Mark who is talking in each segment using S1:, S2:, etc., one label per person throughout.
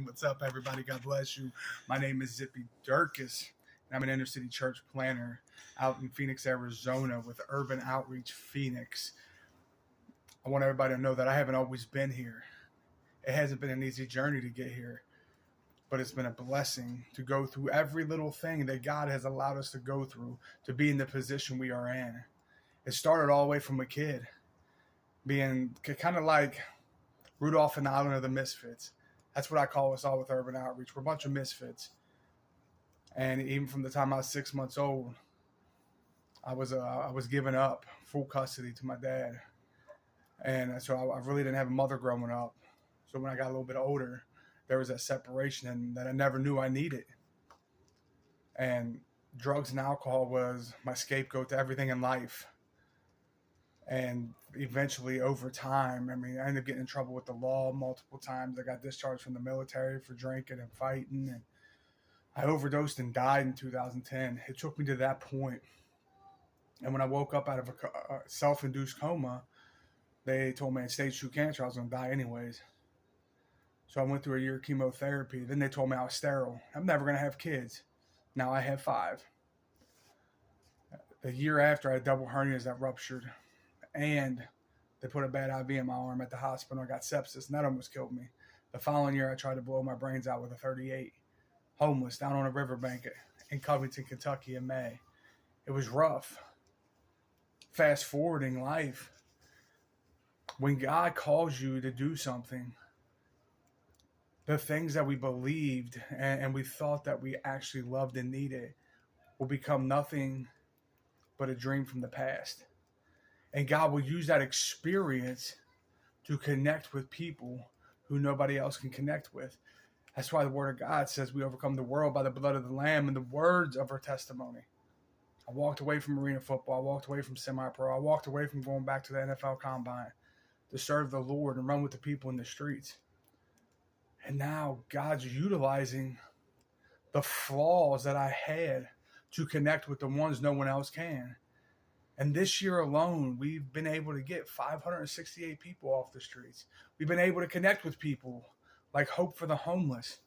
S1: What's up, everybody? God bless you. My name is Zippy Dirkes. I'm an inner city church planner out in Phoenix, Arizona with Urban Outreach Phoenix. I want everybody to know that I haven't always been here. It hasn't been an easy journey to get here, but it's been a blessing to go through every little thing that God has allowed us to go through to be in the position we are in. It started all the way from a kid, being kind of like Rudolph and the Island of the Misfits. That's what I call us all with Urban Outreach. We're a bunch of misfits. And even from the time I was 6 months old, I was given up full custody to my dad. And so I really didn't have a mother growing up. So when I got a little bit older, there was that separation that I never knew I needed. And drugs and alcohol was my scapegoat to everything in life. And eventually, over time, I ended up getting in trouble with the law multiple times. I got discharged from the military for drinking and fighting, and I overdosed and died in 2010. It took me to that point. And when I woke up out of a self-induced coma, they told me I had stage 2 cancer. I was going to die anyways. So I went through a year of chemotherapy. Then they told me I was sterile. I'm never going to have kids. Now I have 5. The year after, I had double hernias that ruptured. And they put a bad IV in my arm at the hospital. I got sepsis, and that almost killed me. The following year, I tried to blow my brains out with a 38. Homeless down on a riverbank in Covington, Kentucky in May. It was rough. Fast forwarding life. When God calls you to do something, the things that we believed and we thought that we actually loved and needed will become nothing but a dream from the past. And God will use that experience to connect with people who nobody else can connect with. That's why the Word of God says we overcome the world by the blood of the Lamb and the words of our testimony. I walked away from arena football. I walked away from semi-pro. I walked away from going back to the NFL Combine to serve the Lord and run with the people in the streets. And now God's utilizing the flaws that I had to connect with the ones no one else can. And this year alone, we've been able to get 568 people off the streets. We've been able to connect with people like Hope for the Homeless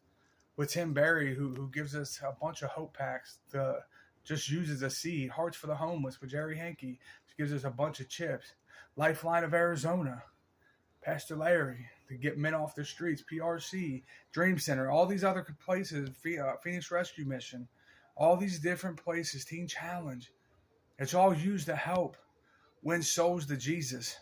S1: with Tim Berry, who gives us a bunch of hope packs to just use as a seed. Hearts for the Homeless with Jerry Hankey, gives us a bunch of chips. Lifeline of Arizona, Pastor Larry, to get men off the streets. PRC, Dream Center, all these other places, Phoenix Rescue Mission, all these different places, Teen Challenge. It's all used to help win souls to Jesus.